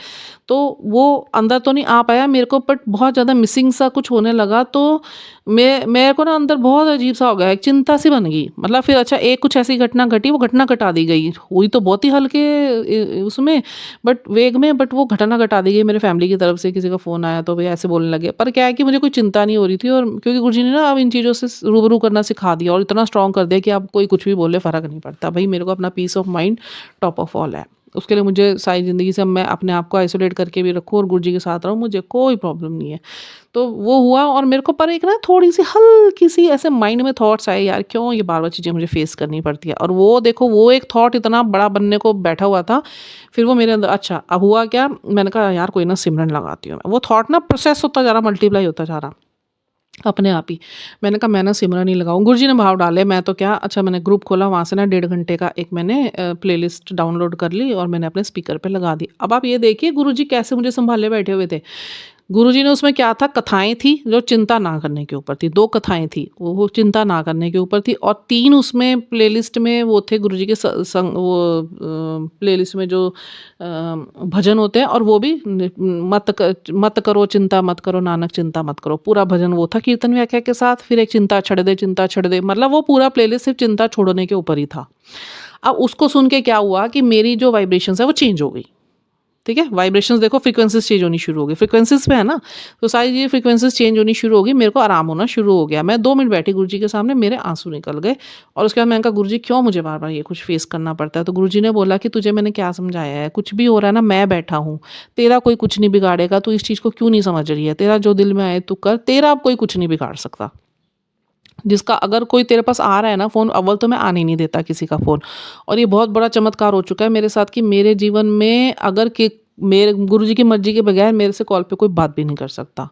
तो वो अंदर तो नहीं आ पाया मेरे को, बट बहुत ज़्यादा मिसिंग सा कुछ होने लगा। तो मेरे को ना अंदर बहुत अजीब-सा हो गया, एक चिंता सी बन गई। मतलब फिर अच्छा, एक कुछ ऐसी घटना घटी, वो घटना घटा दी गई। हुई तो बहुत ही हल्के उसमें, बट वेग में, बट वो घटना घटा दी गई। मेरे फैमिली की तरफ से किसी का फ़ोन आया तो वे ऐसे बोलने लगे। पर क्या है कि मुझे कोई चिंता नहीं हो रही थी, और क्योंकि गुरुजी ने ना अब इन चीज़ों से रूबरू करना सिखा दिया, और इतना स्ट्रॉन्ग कर दिया कि अब कोई कुछ भी बोले फ़र्क नहीं पड़ता। भई मेरे को अपना peace of mind top of all है। उसके लिए मुझे सारी ज़िंदगी से मैं अपने आप को आइसोलेट करके भी रखूँ और गुरुजी के साथ रहूँ, मुझे कोई प्रॉब्लम नहीं है। तो वो हुआ और मेरे को पर एक ना थोड़ी-सी हल्की-सी ऐसे माइंड में थॉट्स आए, यार क्यों ये बार-बार चीज़ें मुझे फेस करनी पड़ती है। और वो देखो वो एक थॉट इतना बड़ा बनने को बैठा हुआ था, फिर वो मेरे अंदर अच्छा अब हुआ क्या, मैंने कहा यार कोई ना सिमरन लगाती हूँ मैं। वो थॉट ना प्रोसेस होता जा रहा, मल्टीप्लाई होता जा रहा। अपने आप ही। मैंने कहा मैं ना सिमरन ही लगाऊँ, गुरुजी ने भाव डाले, मैं तो क्या अच्छा मैंने ग्रुप खोला, वहाँ से ना 1.5 घंटे का एक मैंने प्लेलिस्ट डाउनलोड कर ली और मैंने अपने स्पीकर पे लगा दी। अब आप ये देखिए गुरुजी कैसे मुझे सँभाले बैठे हुए थे। गुरुजी ने उसमें क्या था, कथाएँ थी जो चिंता ना करने के ऊपर थी, 2 कथाएँ थी, वो चिंता ना करने के ऊपर थी और 3 उसमें प्लेलिस्ट में वो थे गुरुजी के संग वो प्लेलिस्ट में जो भजन होते हैं और वो भी मत करो चिंता मत करो नानक चिंता मत करो, पूरा भजन वो था कीर्तन व्याख्या के साथ। फिर एक चिंता छड़ दे, मतलब वो पूरा प्लेलिस्ट सिर्फ चिंता छोड़ने के ऊपर ही था। अब उसको सुन के क्या हुआ कि मेरी जो वाइब्रेशंस है वो चेंज हो गई। ठीक है, वाइब्रेशंस देखो फ्रीक्वेंसीज चेंज होनी शुरू हो गई, फ्रीक्वेंसीज पे है ना, तो सारी चीज़ें फ्रीक्वेंसीज चेंज होनी शुरू हो गई, मेरे को आराम होना शुरू हो गया। मैं 2 मिनट बैठी गुरुजी के सामने, मेरे आंसू निकल गए और उसके बाद मैंने कहा गुरुजी क्यों मुझे बार-बार ये कुछ फेस करना पड़ता है? तो गुरुजी ने बोला कि तुझे मैंने क्या समझाया है, कुछ भी हो रहा है ना मैं बैठा हूँ, तेरा कोई कुछ नहीं बिगाड़ेगा, तू इस चीज़ को क्यों नहीं समझ रही है? तेरा जो दिल में आए तू कर, तेरा अब कोई कुछ नहीं बिगाड़ सकता। जिसका अगर कोई तेरे पास आ रहा है ना फ़ोन, अव्वल तो मैं आने ही नहीं देता किसी का फ़ोन। और ये बहुत बड़ा चमत्कार हो चुका है मेरे साथ कि मेरे जीवन में अगर कि मेरे गुरुजी की मर्ज़ी के बगैर मेरे से कॉल पे कोई बात भी नहीं कर सकता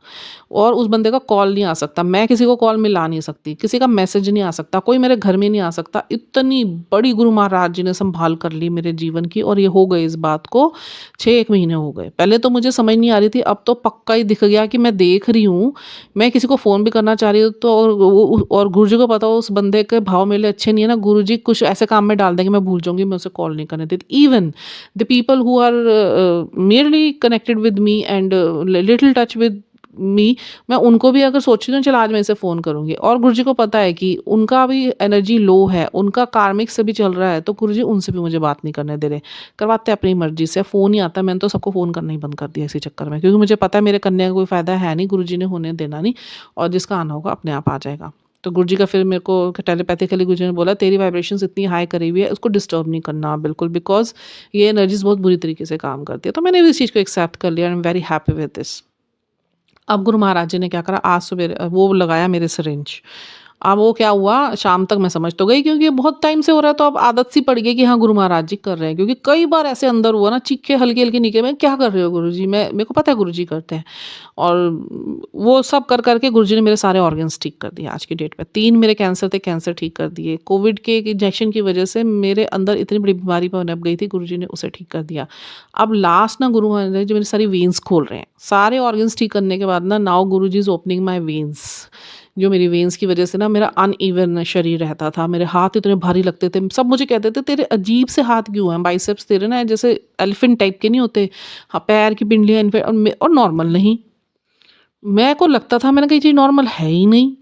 और उस बंदे का कॉल नहीं आ सकता। मैं किसी को कॉल मिला नहीं सकती, किसी का मैसेज नहीं आ सकता, कोई मेरे घर में नहीं आ सकता। इतनी बड़ी गुरु महाराज जी ने सँभाल कर ली मेरे जीवन की और ये हो गए इस बात को 6-1 महीने हो गए। पहले तो मुझे समझ नहीं आ रही थी, अब तो पक्का ही दिख गया कि मैं देख रही हूँ, मैं किसी को फ़ोन भी करना चाह रही हूँ तो और गुरुजी को पता हो उस बंदे के भाव मेरे लिए अच्छे नहीं है ना, गुरुजी कुछ ऐसे काम में डाल देंगे मैं भूल जाऊँगी, मैं उसे कॉल नहीं करने देती। Even the people who are merely connected with me and little touch with me, मैं उनको भी अगर सोचती हूँ चल आज मैं इसे फ़ोन करूँगी और गुरुजी को पता है कि उनका भी एनर्जी लो है, उनका कार्मिक से भी चल रहा है, तो गुरुजी उनसे भी मुझे बात नहीं करने दे रहे। करवाते हैं अपनी मर्ज़ी से, फ़ोन ही आता है, मैंने तो सबको फ़ोन करना ही बंद कर दिया इसी चक्कर में क्योंकि मुझे पता है मेरे करने का कोई फ़ायदा है नहीं, गुरुजी ने होने देना नहीं और जिसका आना होगा अपने आप आ जाएगा। तो गुरुजी का फिर मेरे को टेलीपैथिकली गुरुजी ने बोला तेरी वाइब्रेशंस इतनी हाई करी हुई है, उसको डिस्टर्ब नहीं करना बिल्कुल बिकॉज़ ये एनर्जीज़ बहुत बुरी तरीके से काम करती है। तो मैंने भी इस चीज़ को एक्सेप्ट कर लिया and I am very happy with this. अब गुरु महाराज जी ने क्या करा, आज सुबह वो लगाया मेरे सिरिंज। अब वो क्या हुआ, शाम तक मैं समझ तो गई क्योंकि ये बहुत टाइम से हो रहा है, तो अब आदत सी पड़ गई कि हाँ, गुरु महाराज जी कर रहे हैं। क्योंकि कई बार ऐसे अंदर हुआ ना, चीखे हल्की-हल्की निकले, मैं क्या कर रहे हो गुरुजी? मैं मेरे को पता है गुरुजी करते हैं। और वो सब कर के गुरुजी ने मेरे सारे ऑर्गन्स ठीक कर दिए आज की डेट में। 3 मेरे कैंसर थे, कैंसर ठीक कर दिए। कोविड के एक इंजेक्शन की वजह से मेरे अंदर इतनी बड़ी बीमारी पनप गई थी, गुरुजी ने उसे ठीक कर दिया। अब लास्ट ना गुरु महाराज जी मेरी सारी वेन्स खोल रहे हैं। सारे ऑर्गन्स ठीक करने के बाद ना now Guruji is opening my veins. जो मेरी वेन्स की वजह से ना मेरा अनइवन शरीर रहता था, मेरे हाथ इतने भारी लगते थे। सब मुझे कहते थे तेरे अजीब से हाथ क्यों हैं? बाइसेप्स तेरे ना जैसे एलिफेंट टाइप के नहीं होते। हाँ, पैर की पिंडलियाँ और नॉर्मल नहीं। मेरे को लगता था मैंने कहा ये चीज़ नॉर्मल है ही नहीं।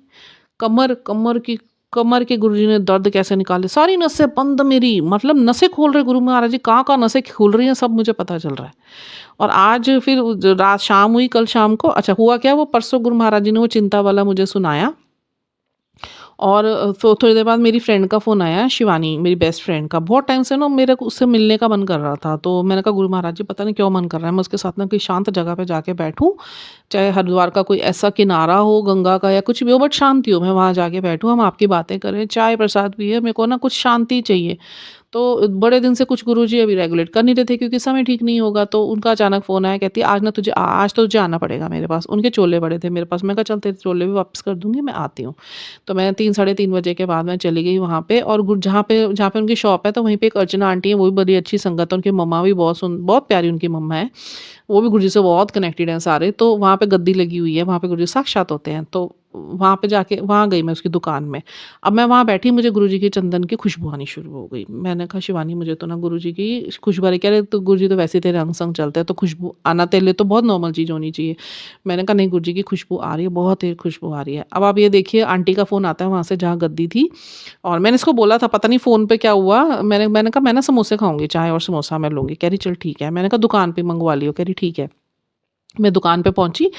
कमर के गुरुजी ने दर्द कैसे निकाले, सारी नसें बंद मेरी, मतलब नसें खोल रहे गुरु महाराज जी, कहाँ-कहाँ नसें खुल रही हैं सब मुझे पता चल रहा है। और आज फिर रात शाम हुई कल शाम को, अच्छा हुआ क्या, वो परसों गुरु महाराज जी ने वो चिंता वाला मुझे सुनाया और तो थोड़ी देर बाद मेरी फ्रेंड का फ़ोन आया, शिवानी मेरी बेस्ट फ्रेंड का। बहुत टाइम से ना मेरे को उससे मिलने का मन कर रहा था, तो मैंने कहा गुरु महाराज जी पता नहीं क्यों मन कर रहा है, मैं उसके साथ ना कोई शांत जगह पे जाके बैठूँ, चाहे हरिद्वार का कोई ऐसा किनारा हो गंगा का या कुछ भी हो बट शांति हो, मैं वहाँ जाके बैठूँ, हम आपकी बातें करें, चाय प्रसाद पिएँ, मेरे को ना कुछ शांति चाहिए। तो बड़े दिन से कुछ गुरुजी अभी रेगुलेट कर नहीं रहे थे क्योंकि समय ठीक नहीं होगा, तो उनका अचानक फ़ोन आया, कहती है आज तो तुझे आना पड़ेगा मेरे पास। उनके चोले पड़े थे मेरे पास, मैं कहा चल तेरे चोले भी वापस कर दूँगी, मैं आती हूँ। तो मैं 3 साढ़े 3 बजे के बाद मैं चली गई वहाँ पे और जहाँ पे उनकी शॉप है तो वहीं पे एक अर्चना आंटी है, वो भी बड़ी अच्छी संगत है, उनकी मम्मा भी बहुत प्यारी उनकी मम्मा है। वो भी गुरुजी से बहुत कनेक्टेड हैं सारे, तो वहाँ पे गद्दी लगी हुई है, वहाँ पे गुरुजी साक्षात होते हैं, तो वहाँ पे जाके वहाँ गई मैं उसकी दुकान में। अब मैं वहाँ बैठी, मुझे गुरुजी की चंदन की खुशबू आनी शुरू हो गई। मैंने कहा शिवानी मुझे तो ना गुरुजी की खुशबू आ रही, कह रहे तो गुरुजी तो वैसे ही तेरे अंग-संग चलते हैं, तो खुशबू आना तेरे लिए तो बहुत नॉर्मल चीज़ होनी चाहिए। मैंने कहा नहीं गुरुजी की खुशबू आ रही है, बहुत तेज़ खुशबू आ रही है। अब आप ये देखिए आंटी का फ़ोन आता है वहाँ से जहाँ गद्दी थी और मैंने इसको बोला था, पता नहीं फ़ोन पे क्या हुआ, मैंने कहा मैं ना समोसे खाऊँगी, चाय और समोसा मैं लूँगी। कह रही चल ठीक है। मैंने कहा दुकान पे मँगवा लियो, कह रही ठीक है। मैं दुकान पे पहुँची,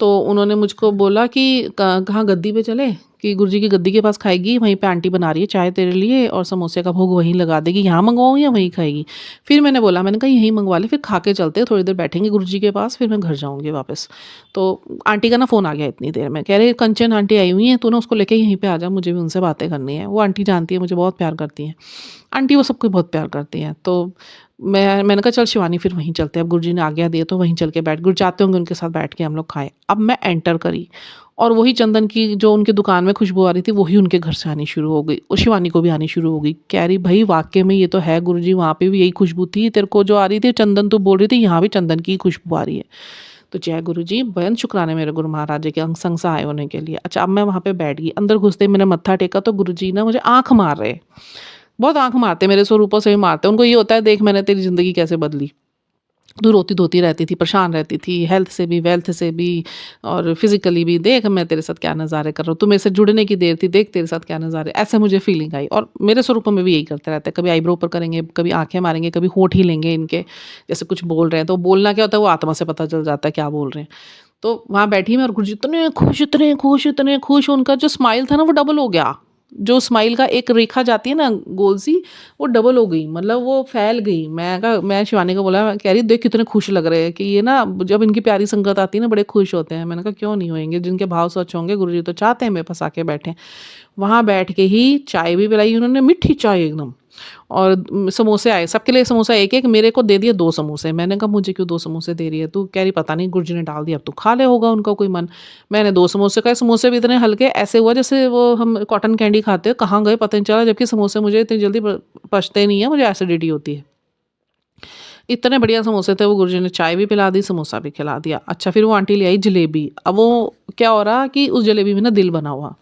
तो उन्होंने मुझको बोला कि क कहाँ गद्दी पे चले? कि गुरुजी की गद्दी के पास खाएगी, वहीं पे आंटी बना रही है चाय तेरे लिए और समोसे का भोग वहीं लगा देगी, यहाँ मँगवाऊँ या वहीं खाएगी? फिर मैंने बोला, मैंने कहा यहीं मँगवा ले, फिर खा के चलते हैं, थोड़ी देर बैठेंगे गुरुजी के पास, फिर मैं घर जाऊँगी वापस। तो आंटी का ना फ़ोन आ गया इतनी देर में, कह रहे कंचन आंटी आई हुई हैं, तू ना उसको लेके यहीं पे आ जा, मुझे भी उनसे बातें करनी है। वो आंटी जानती है मुझे बहुत प्यार करती हैं। आंटी वो सबको बहुत प्यार करती हैं, तो मैंने कहा चल शिवानी फिर वहीं चलते हैं, अब गुरुजी ने आज्ञा दी है तो वहीं चल के बैठ गुरु जाते होंगे उनके साथ बैठ के हम लोग खाएँ। अब मैं एंटर करी और वही चंदन की जो उनकी दुकान में खुशबू आ रही थी, वही उनके घर से आनी शुरू हो गई और शिवानी को भी आनी शुरू हो गई। कह रही भई वाक़ई में ये तो है गुरुजी, वहाँ पे भी यही खुशबू थी, तेरे को जो आ रही थी चंदन तू बोल रही थी, यहाँ भी चंदन की ही खुशबू आ रही है। तो जय गुरुजी, बेहद शुक्राने मेरे गुरु महाराज जी के अंग संग सहाय होने के लिए। अच्छा अब मैं वहाँ पे बैठ गई, अंदर घुसते ही मैंने मत्था टेका तो गुरुजी ना मुझे आँख मार रहे। बहुत आँख मारते हैं, मेरे स्वरूपों से भी मारते हैं। उनको ये होता है देख मैंने तेरी ज़िंदगी कैसे बदली। तू रोती-धोती रहती थी, परेशान रहती थी, हेल्थ से भी, वेल्थ से भी और फिज़िकली भी। देख मैं तेरे साथ क्या नज़ारे कर रहा हूँ। तू मेरे से जुड़ने की देर थी, देख तेरे साथ क्या नज़ारे। ऐसे मुझे फ़ीलिंग आई और मेरे स्वरूपों में भी यही करते रहते हैं। कभी आईब्रो ऊपर करेंगे, कभी आँखें मारेंगे, कभी होंठ हिलेंगे इनके, जैसे कुछ बोल रहे हैं। तो बोलना क्या होता है वो आत्मा से पता चल जाता है क्या बोल रहे हैं। तो वहाँ बैठी मैं और गुरुजी इतने खुश, इतने खुश, इतने खुश, उनका जो स्माइल था ना वो डबल हो गया। जो स्माइल का एक रेखा जाती है ना गोल सी, वो डबल हो गई, मतलब वो फैल गई। मैं शिवानी को बोला, मैं कह रही देख कितने खुश लग रहे हैं कि ये ना जब इनकी प्यारी संगत आती है ना बड़े खुश होते हैं। मैंने कहा क्यों नहीं होएंगे, जिनके भाव सच होंगे गुरुजी तो चाहते हैं मेरे पास आके बैठे। वहाँ बैठ के ही चाय भी पिलाई उन्होंने, मीठी चाय एकदम। और समोसे आए, सबके लिए समोसा एक-एक, मेरे को दे दिए 2 समोसे। मैंने कहा मुझे क्यों 2 समोसे दे रही है तू? कह रही पता नहीं गुरुजी ने डाल दिया, अब तू खा ले होगा उनका कोई मन। मैंने 2 समोसे खाए, समोसे भी इतने हल्के, ऐसे हुआ जैसे वो हम कॉटन कैंडी खाते हैं, कहाँ गए पता नहीं चला, जबकि समोसे मुझे इतनी जल्दी पचते नहीं है, मुझे एसिडिटी होती है। इतने बढ़िया समोसे थे, वो गुरुजी ने चाय भी पिला दी, समोसा भी खिला दिया। अच्छा फिर वो आंटी ले आई जलेबी। अब वो क्या हो रहा कि उस जलेबी में ना दिल बना हुआ।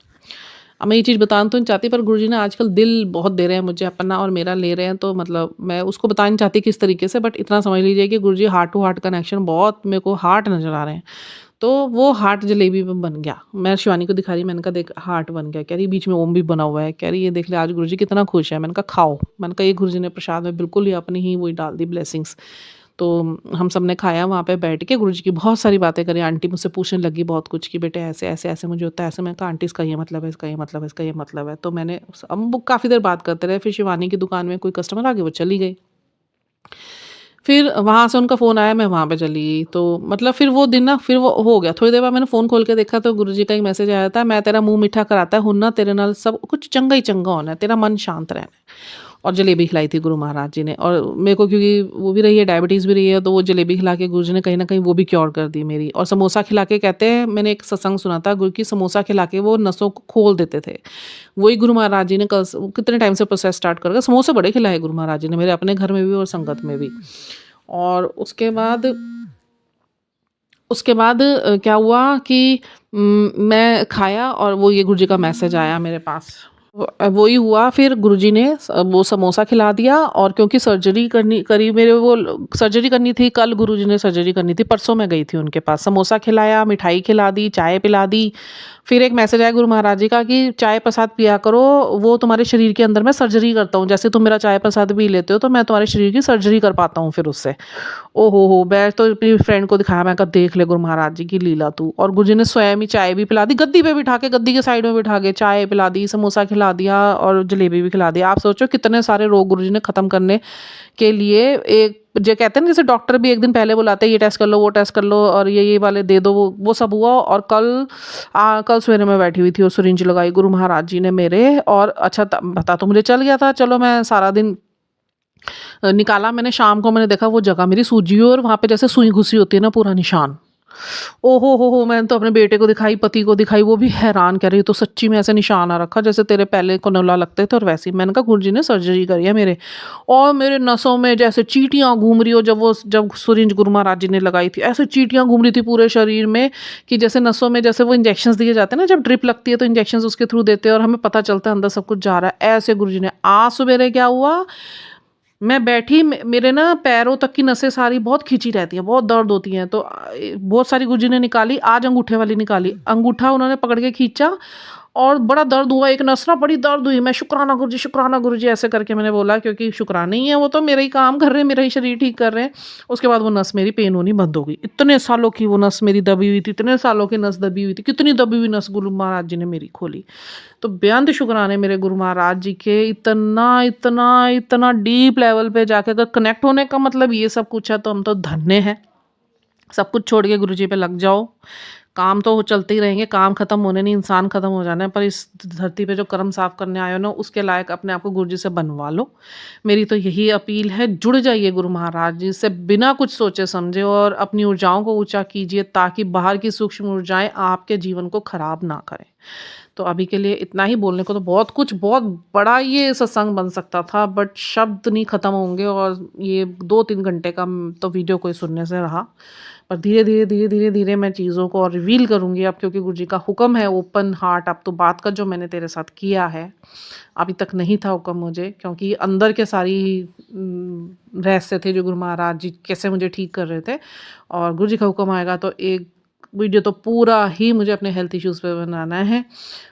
अब मैं ये चीज़ बताना तो नहीं चाहती पर गुरुजी ने आजकल दिल बहुत दे रहे हैं मुझे, अपना और मेरा ले रहे हैं, तो मतलब मैं उसको बता नहीं चाहती किस तरीके से, बट इतना समझ लीजिए कि गुरुजी हार्ट टू हार्ट कनेक्शन बहुत मेरे को हार्ट नज़र आ रहे हैं। तो वो हार्ट जलेबी में बन गया। मैं शिवानी को दिखा रही, मैंने कहा देख हार्ट बन गया। कह रही बीच में ओम भी बना हुआ है। कह रही ये देख ले आज गुरुजी कितना खुश है। मैंने कहा खाओ। मैंने कहा ये गुरुजी ने प्रसाद में बिल्कुल ही अपनी ही वही डाल दी ब्लेसिंग्स। तो हम सब ने खाया वहाँ पे बैठ के, गुरुजी की बहुत सारी बातें करी। आंटी मुझसे पूछने लगी बहुत कुछ कि बेटे ऐसे, ऐसे, ऐसे मुझे होता है ऐसे। मैंने कहा आंटी इसका ये मतलब है, इसका ये मतलब है, इसका ये मतलब है। तो मैंने हम वो काफ़ी देर बात करते रहे। फिर शिवानी की दुकान में कोई कस्टमर आ गए, वो चली गई। फिर वहाँ से उनका फ़ोन आया, मैं वहाँ पे चली गई। तो मतलब फिर वो दिन ना फिर वो हो गया। थोड़ी देर बाद मैंने फ़ोन खोल के देखा तो गुरुजी का एक मैसेज आया था, मैं तेरा मुँह मीठा कराता हुन ना तेरे नाल सब कुछ चंगा ही चंगा होना है, तेरा मन शांत रहना है। और जलेबी खिलाई थी गुरु महाराज जी ने और मेरे को क्योंकि वो भी रही है, डायबिटीज़ भी रही है, तो वो जलेबी खिला के गुरुजी ने कहीं न कहीं वो भी क्योर कर दी मेरी। और समोसा खिला के कहते हैं, मैंने एक सत्संग सुना था गुरु की, समोसा खिला के वो नसों को खोल देते थे। वही गुरु महाराज जी ने कितने टाइम से प्रोसेस स्टार्ट कर के समोसे बड़े खिलाए गुरु महाराज जी ने मेरे अपने घर में भी और संगत में भी। और उसके बाद क्या हुआ कि मैं खाया और वो ये गुरुजी का मैसेज आया मेरे पास। वही हुआ फिर गुरुजी ने वो समोसा खिला दिया और क्योंकि सर्जरी करनी करी मेरे वो सर्जरी करनी थी, कल गुरुजी ने सर्जरी करनी थी, परसों मैं गई थी उनके पास। समोसा खिलाया, मिठाई खिला दी, चाय पिला दी। फिर एक मैसेज आया गुरु महाराज जी का कि चाय प्रसाद पिया करो, वो तुम्हारे शरीर के अंदर मैं सर्जरी करता हूँ। जैसे तुम मेरा चाय प्रसाद पी लेते हो तो मैं तुम्हारे शरीर की सर्जरी कर पाता हूँ फिर उससे। ओहो हो! मैं तो अपनी फ्रेंड को दिखाया, मैं कहा देख ले गुरु महाराज जी की लीला तू। और गुरुजी ने स्वयं ही चाय भी पिला दी, गद्दी पे बिठा के, गद्दी के साइड में बिठा के चाय पिला दी, समोसा खिला दिया और जलेबी भी खिला दिया। आप सोचो कितने सारे रोग गुरुजी ने ख़त्म करने के लिए एक जो कहते हैं ना जैसे डॉक्टर भी एक दिन पहले बुलाते हैं ये टेस्ट कर लो, वो टेस्ट कर लो और ये वाले दे दो, वो सब हुआ। और कल सवेरे मैं बैठी हुई थी और सिरिंज लगाई गुरु महाराज जी ने मेरे। और अच्छा पता तो मुझे चल गया था, चलो मैं सारा दिन निकाला मैंने, शाम को मैंने देखा वो जगह मेरी सूजी हुई और वहाँ पे जैसे सुई घुसी होती है ना पूरा निशान। ओहो हो! मैंने तो अपने बेटे को दिखाई, पति को दिखाई, वो भी हैरान, कह रही है तो सच्ची में ऐसे निशान आ रखा जैसे तेरे पहले कनोला लगते थे और वैसे ही। मैंने कहा गुरुजी ने सर्जरी करी है मेरे। और मेरे नसों में जैसे चींटियाँ घूम रही हो, जब सिरिंज गुरु महाराज जी ने लगाई थी ऐसे चींटियाँ घूम रही थी पूरे शरीर में कि जैसे नसों में जैसे वो इंजेक्शंस दिए जाते हैं ना, जब ड्रिप लगती है तो इंजेक्शंस उसके थ्रू देते हैं और हमें पता चलता है अंदर सब कुछ जा रहा है। ऐसे गुरुजी ने आज सवेरे क्या हुआ, मैं बैठी मेरे ना पैरों तक की नसें सारी बहुत खींची रहती हैं, बहुत दर्द होती हैं, तो बहुत सारी गुरुजी ने निकाली, आज अंगूठे वाली निकाली। अंगूठा उन्होंने पकड़ के खींचा और बड़ा दर्द हुआ, एक नस ना बड़ी दर्द हुई, मैं शुक्राना गुरुजी ऐसे करके मैंने बोला, क्योंकि शुक्राना ही है, वो तो मेरा ही काम कर रहे हैं, मेरा ही शरीर ठीक कर रहे हैं। उसके बाद वो नस मेरी पेन होनी बंद हो गई। इतने सालों की वो नस मेरी दबी हुई थी, इतने सालों की नस दबी हुई थी, कितनी दबी हुई नस गुरु महाराज जी ने मेरी खोली। तो बेअंत शुक्राने मेरे गुरु महाराज जी के, इतना डीप लेवल पे जाके अगर कनेक्ट होने का मतलब ये सब कुछ है, तो हम तो धन्य हैं। सब कुछ छोड़ के गुरुजी पे लग जाओ। काम तो वो चलते ही रहेंगे, काम खत्म होने नहीं, इंसान खत्म हो जाना है, पर इस धरती पे जो कर्म साफ करने आए हो ना, उसके लायक अपने आप को गुरुजी से बनवा लो। मेरी तो यही अपील है, जुड़ जाइए गुरु महाराज जी से बिना कुछ सोचे समझे, और अपनी ऊर्जाओं को ऊँचा कीजिए, ताकि बाहर की सूक्ष्म ऊर्जाएँ आपके जीवन को खराब ना करें। तो अभी के लिए इतना ही। बोलने को तो बहुत कुछ, बहुत बड़ा ये सत्संग बन सकता था, बट शब्द नहीं ख़त्म होंगे, और ये 2-3 घंटे का तो वीडियो कोई सुनने से रहा। पर धीरे-धीरे मैं चीज़ों को और रिवील करूँगी अब, क्योंकि गुरुजी का हुक्म है ओपन हार्ट। अब तो बात कर जो मैंने तेरे साथ किया है, अभी तक नहीं था हुक्म मुझे, क्योंकि अंदर के सारी रहस्य थे जो गुरु महाराज जी कैसे मुझे ठीक कर रहे थे। और गुरुजी का हुक्म आएगा तो एक वीडियो तो पूरा ही मुझे अपने हेल्थ इश्यूज़ पे बनाना है।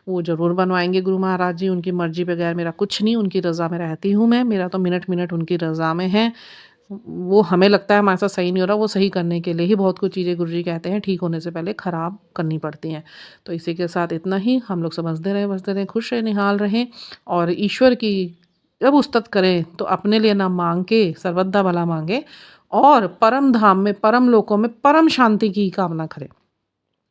वो ज़रूर बनवाएँगे गुरु महाराज जी, उनकी मर्ज़ी बगैर मेरा कुछ नहीं, उनकी रज़ा में रहती हूँ मैं, मेरा तो मिनट-मिनट उनकी रज़ा में है। वो हमें लगता है हमारे साथ सही नहीं हो रहा, वो सही करने के लिए ही बहुत कुछ चीज़ें गुरुजी कहते हैं, ठीक होने से पहले ख़राब करनी पड़ती हैं। तो इसी के साथ इतना ही, हम लोग समझते रहें, बसते रहें, खुश रहें, निहाल रहें, और ईश्वर की जब उस्तत करें तो अपने लिए ना माँग के सर्वदा भला माँगे, और परम धाम में, परम लोकों में परम शांति की कामना करें।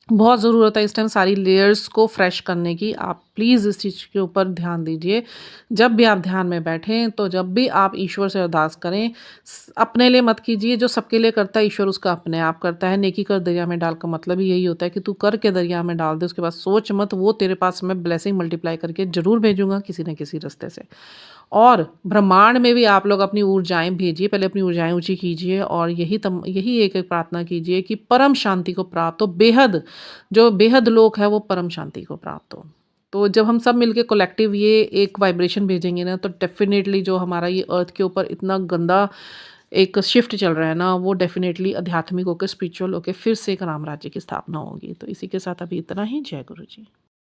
बहुत ज़रूरत है इस टाइम सारी लेयर्स को फ्रेश करने की। आप प्लीज़ इस चीज़ के ऊपर ध्यान दीजिए। जब भी आप ध्यान में बैठें, तो जब भी आप ईश्वर से अरदास करें, अपने लिए मत कीजिए। जो सबके लिए करता है ईश्वर, उसका अपने आप करता है। नेकी कर दरिया में डाल का मतलब ही यही होता है कि तू करके दरिया में डाल दे, उसके बाद सोच मत, वो तेरे पास मैं ब्लेसिंग मल्टीप्लाई करके ज़रूर भेजूँगा किसी न किसी रास्ते से। और ब्रह्मांड में भी आप लोग अपनी ऊर्जाएँ भेजिए, पहले अपनी ऊर्जाएँ ऊँची कीजिए, और यही एक-एक प्रार्थना कीजिए कि परम शांति को प्राप्त हो, जो बेहद लोक है वो परम शांति को प्राप्त हो। तो जब हम सब मिलके कलेक्टिव ये एक वाइब्रेशन भेजेंगे ना, तो डेफ़िनेटली जो हमारा ये अर्थ के ऊपर इतना गंदा एक शिफ्ट चल रहा है ना, वो डेफ़िनेटली आध्यात्मिक होके, स्पिरिचुअल होके फिर से एक राम राज्य की स्थापना होगी। तो इसी के साथ अभी इतना ही। जय गुरु जी।